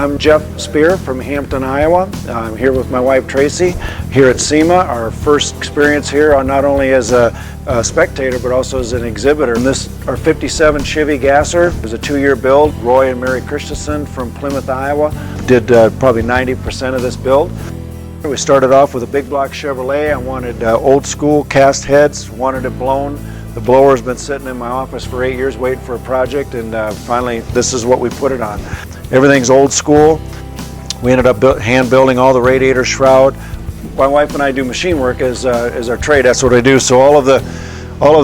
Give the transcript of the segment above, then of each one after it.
I'm Jeff Spear from Hampton, Iowa. I'm here with my wife Tracy here at SEMA. Our first experience here not only as a spectator but also as an exhibitor. And our 57 Chevy Gasser is a 2-year build. Roy and Mary Christensen from Plymouth, Iowa did probably 90% of this build. We started off with a big block Chevrolet. I wanted old school cast heads, wanted it blown. The blower's been sitting in my office for 8 years waiting for a project, and finally this is what we put it on. Everything's old school. We ended up hand building all the radiator shroud. My wife and I do machine work as our trade. That's what I do. So all of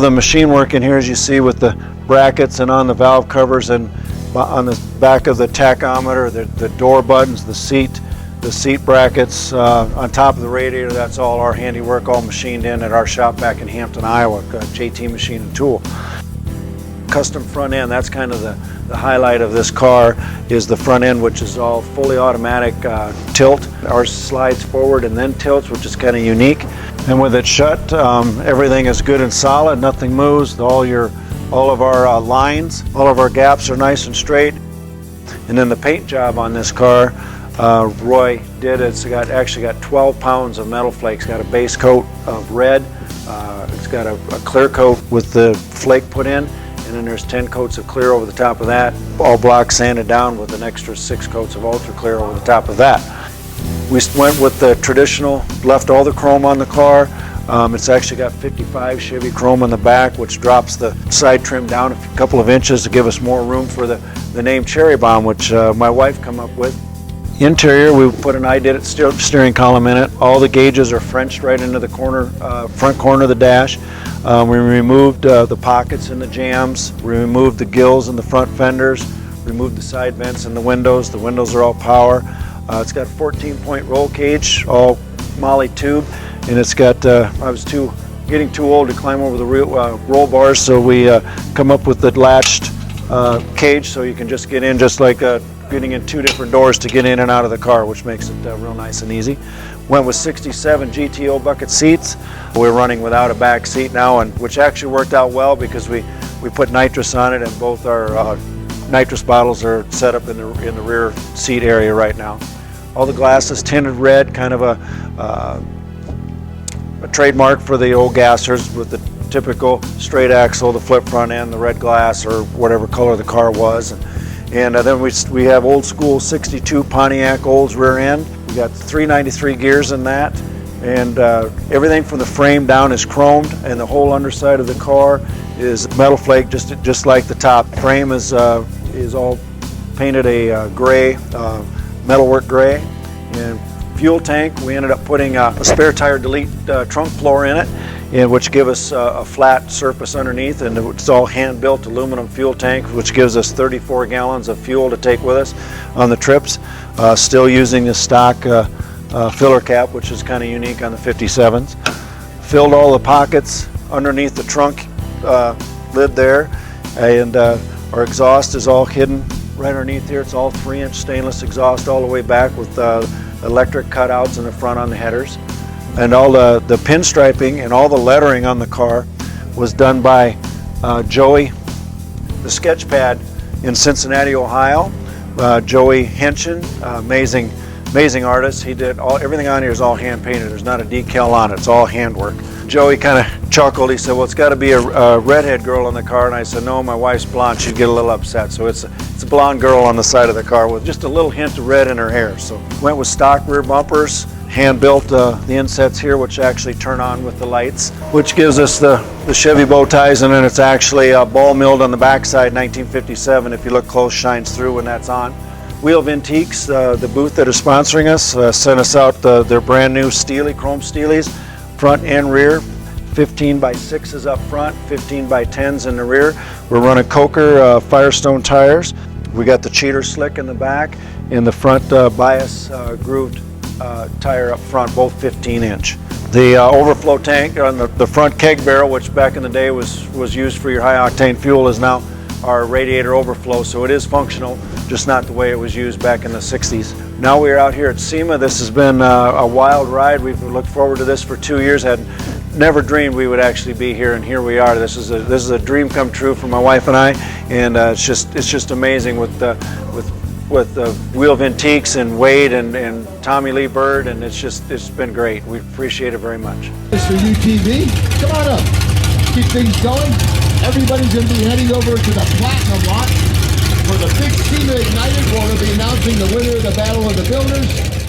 the machine work in here, as you see, with the brackets and on the valve covers and on the back of the tachometer, the door buttons, the seat brackets, on top of the radiator, that's all our handiwork, all machined in at our shop back in Hampton, Iowa, JT Machine and Tool. Custom front end, that's kind of the highlight of this car, is the front end, which is all fully automatic tilt. Ours slides forward and then tilts, which is kind of unique. And with it shut, everything is good and solid, nothing moves. All of our lines, all of our gaps are nice and straight. And then the paint job on this car, Roy did. It's actually got 12 pounds of metal flakes. Got a base coat of red. It's got a clear coat with the flake put in, and then there's 10 coats of clear over the top of that. All block sanded down with an extra 6 coats of ultra clear over the top of that. We went with the traditional, left all the chrome on the car. It's actually got 55 Chevy chrome on the back, which drops the side trim down a couple of inches to give us more room for the name Cherry Bomb, which my wife come up with. Interior, we put an I Did It steering column in it. All the gauges are Frenched right into the front corner of the dash. We removed the pockets and the jams. We removed the gills in the front fenders. Removed the side vents and the windows. The windows are all power. It's got a 14-point roll cage, all Molly tube, and it's got. I was getting too old to climb over the roll bars, so we come up with the latched cage, so you can just get in, just like getting in 2 different doors to get in and out of the car, which makes it real nice and easy. Went with 67 GTO bucket seats. We're running without a back seat now, and which actually worked out well because we put nitrous on it, and both our nitrous bottles are set up in the rear seat area right now. All the glass is tinted red, kind of a trademark for the old Gassers, with the typical straight axle, the flip front end, the red glass, or whatever color the car was. And then we have old school 62 Pontiac Olds rear end. We got 393 gears in that, and everything from the frame down is chromed, and the whole underside of the car is metal flake, just like the top. Frame is all painted a gray, metalwork gray. And fuel tank, we ended up putting a spare tire delete trunk floor in it, which give us a flat surface underneath, and it's all hand-built aluminum fuel tank, which gives us 34 gallons of fuel to take with us on the trips. Still using the stock filler cap, which is kind of unique on the 57s. Filled all the pockets underneath the trunk lid there, and our exhaust is all hidden right underneath here. It's all 3-inch stainless exhaust all the way back with electric cutouts in the front on the headers. And all the pinstriping and all the lettering on the car was done by Joey, the Sketchpad in Cincinnati, Ohio. Joey Henshin, amazing artist. He did everything on here is all hand painted. There's not a decal on it. It's all handwork. Joey kind of chuckled. He said, "Well, it's got to be a redhead girl in the car." And I said, "No, my wife's blonde. She'd get a little upset." So it's a blonde girl on the side of the car with just a little hint of red in her hair. So went with stock rear bumpers. Hand built the insets here, which actually turn on with the lights, which gives us the Chevy bow ties, and then it's actually ball milled on the backside. 1957, if you look close, shines through when that's on. Wheel Vintiques, the booth that is sponsoring us, sent us out their brand new chrome Steelies, front and rear. 15x6s up front, 15x10s in the rear. We're running Coker Firestone tires. We got the cheater slick in the back, and the front bias grooved tire up front, both 15-inch. The overflow tank on the front keg barrel, which back in the day was used for your high-octane fuel, is now our radiator overflow, so it is functional, just not the way it was used back in the 60s. Now we're out here at SEMA. This has been a wild ride. We've looked forward to this for 2 years. Had never dreamed we would actually be here, and here we are. This is a dream come true for my wife and I, and it's just amazing with with Wheel of Antiques and Wade and Tommy Lee Bird, and it's been great. We appreciate it very much. Mr. UTV, come on up. Keep things going. Everybody's going to be heading over to the Platinum lot for the big SEMA Ignited. We're going to be announcing the winner of the Battle of the Builders.